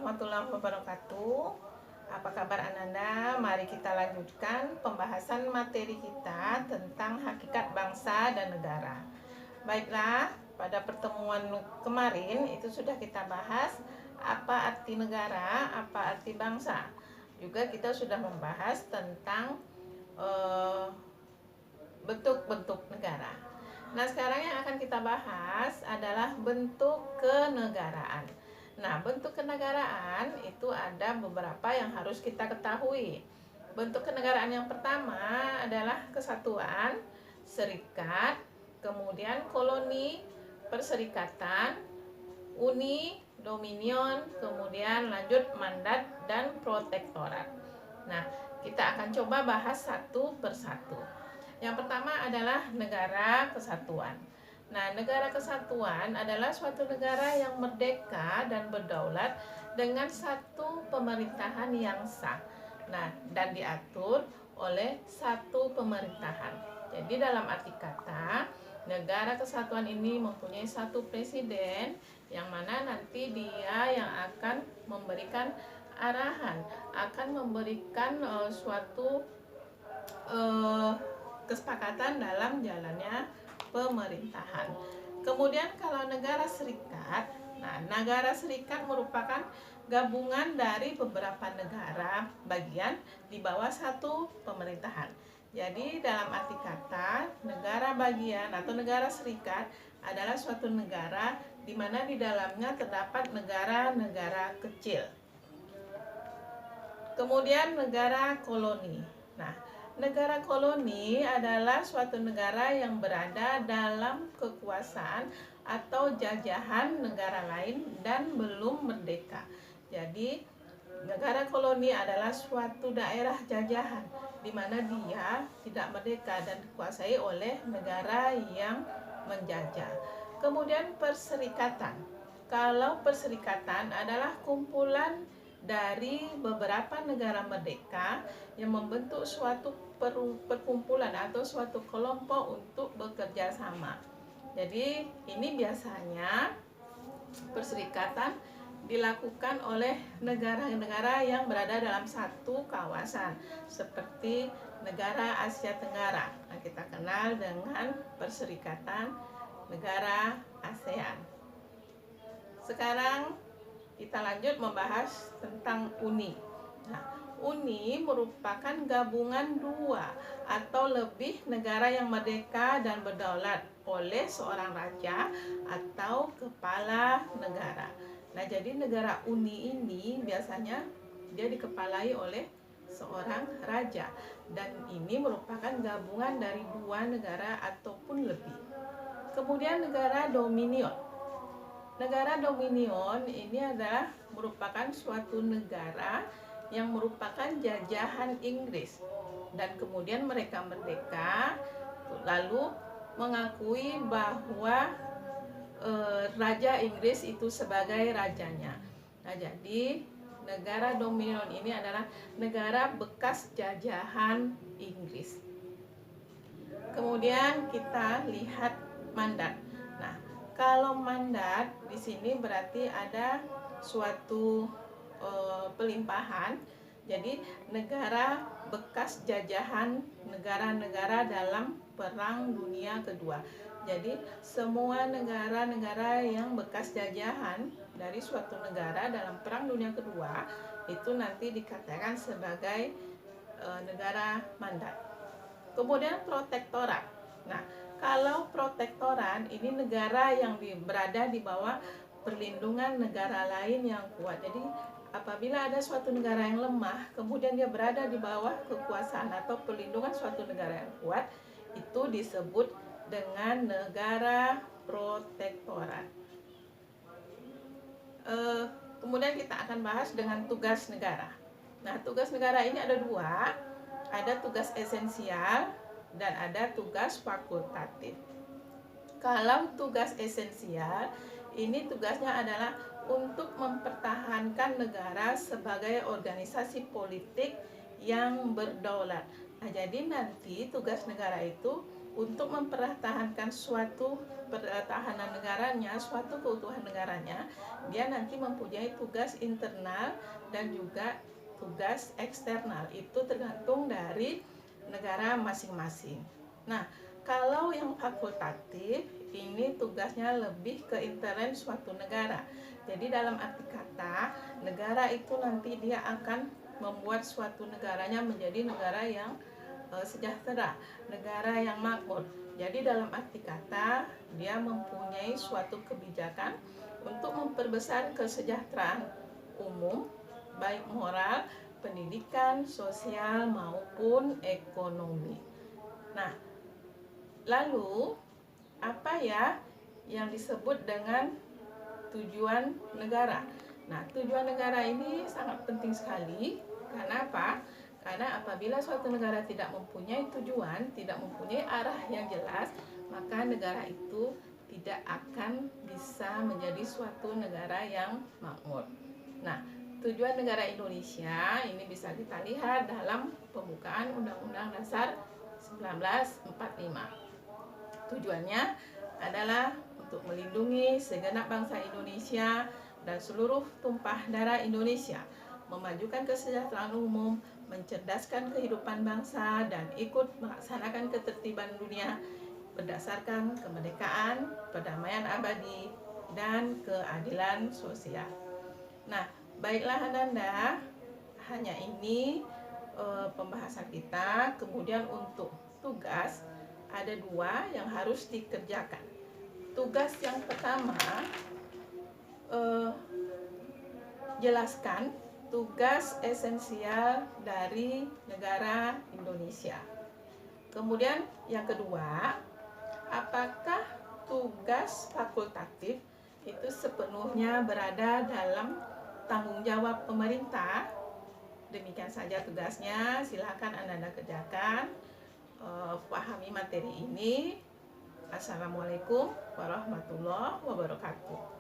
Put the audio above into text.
warahmatullahi wabarakatuh. Apa kabar Ananda? Mari kita lanjutkan pembahasan materi kita tentang hakikat bangsa dan negara. Baiklah, pada pertemuan kemarin itu sudah kita bahas apa arti negara, apa arti bangsa. Juga kita sudah membahas tentang bentuk-bentuk negara. Nah, sekarang yang akan kita bahas adalah bentuk kenegaraan. Nah, bentuk kenegaraan itu ada beberapa yang harus kita ketahui. Bentuk kenegaraan yang pertama adalah kesatuan, serikat, kemudian koloni, perserikatan, uni, dominion, kemudian lanjut mandat dan protektorat. Nah, kita akan coba bahas satu persatu. Yang pertama adalah negara kesatuan. Nah, negara kesatuan adalah suatu negara yang merdeka dan berdaulat dengan satu pemerintahan yang sah. Nah, dan diatur oleh satu pemerintahan. Jadi dalam arti kata, negara kesatuan ini mempunyai satu presiden yang mana nanti dia yang akan memberikan arahan, akan memberikan suatu kesepakatan dalam jalannya pemerintahan. Kemudian kalau negara serikat, nah negara serikat merupakan gabungan dari beberapa negara bagian di bawah satu pemerintahan. Jadi dalam arti kata, negara bagian atau negara serikat adalah suatu negara di mana di dalamnya terdapat negara-negara kecil. Kemudian negara koloni. Nah, negara koloni adalah suatu negara yang berada dalam kekuasaan atau jajahan negara lain dan belum merdeka. Jadi, negara koloni adalah suatu daerah jajahan di mana dia tidak merdeka dan dikuasai oleh negara yang menjajah. Kemudian perserikatan. Kalau perserikatan adalah kumpulan dari beberapa negara merdeka yang membentuk suatu perkumpulan atau suatu kelompok untuk bekerja sama. Jadi ini biasanya perserikatan dilakukan oleh negara-negara yang berada dalam satu kawasan seperti negara Asia Tenggara. Nah, kita kenal dengan perserikatan negara ASEAN. Sekarang kita lanjut membahas tentang uni. Nah, uni merupakan gabungan dua atau lebih negara yang merdeka dan berdaulat oleh seorang raja atau kepala negara. Nah, jadi negara uni ini biasanya dia dikepalai oleh seorang raja dan ini merupakan gabungan dari dua negara ataupun lebih. Kemudian negara dominion. Negara dominion ini adalah merupakan suatu negara yang merupakan jajahan Inggris dan kemudian mereka merdeka lalu mengakui bahwa Raja Inggris itu sebagai rajanya. Nah, jadi negara dominion ini adalah negara bekas jajahan Inggris. Kemudian kita lihat mandat. Nah, kalau mandat di sini berarti ada suatu pelimpahan. Jadi negara bekas jajahan negara-negara dalam Perang Dunia Kedua. Jadi semua negara-negara yang bekas jajahan dari suatu negara dalam Perang Dunia Kedua itu nanti dikatakan sebagai negara mandat. Kemudian protektorat. Nah, kalau protektorat ini negara yang berada di bawah perlindungan negara lain yang kuat. Jadi apabila ada suatu negara yang lemah, kemudian dia berada di bawah kekuasaan atau perlindungan suatu negara yang kuat, itu disebut dengan negara protektorat. Kemudian kita akan bahas dengan tugas negara. Nah, tugas negara ini ada dua, ada tugas esensial dan ada tugas fakultatif. Kalau tugas esensial, ini tugasnya adalah untuk mempertahankan negara sebagai organisasi politik yang berdaulat. Nah, jadi nanti tugas negara itu untuk mempertahankan suatu pertahanan negaranya, suatu keutuhan negaranya, dia nanti mempunyai tugas internal dan juga tugas eksternal. Itu tergantung dari negara masing-masing. Nah, kalau yang fakultatif ini tugasnya lebih ke intern suatu negara. Jadi dalam arti kata, negara itu nanti dia akan membuat suatu negaranya menjadi negara yang sejahtera, negara yang makmur. Jadi dalam arti kata, dia mempunyai suatu kebijakan untuk memperbesar kesejahteraan umum, baik moral, pendidikan, sosial maupun ekonomi. Nah, lalu apa ya yang disebut dengan tujuan negara? Nah, tujuan negara ini sangat penting sekali. Karena apa? Karena apabila suatu negara tidak mempunyai tujuan, tidak mempunyai arah yang jelas, maka negara itu tidak akan bisa menjadi suatu negara yang makmur. Nah, tujuan negara Indonesia ini bisa kita lihat dalam pembukaan Undang-Undang Dasar 1945. Tujuannya adalah untuk melindungi segenap bangsa Indonesia dan seluruh tumpah darah Indonesia, memajukan kesejahteraan umum, mencerdaskan kehidupan bangsa, dan ikut melaksanakan ketertiban dunia berdasarkan kemerdekaan, perdamaian abadi, dan keadilan sosial. Nah, baiklah Ananda, hanya ini pembahasan kita. Kemudian untuk tugas, ada 2 yang harus dikerjakan. Tugas yang pertama, jelaskan tugas esensial dari negara Indonesia. Kemudian yang kedua, apakah tugas fakultatif itu sepenuhnya berada dalam tanggung jawab pemerintah? Demikian saja tugasnya, silakan Anda kerjakan. Pahami materi ini. Assalamualaikum warahmatullahi wabarakatuh.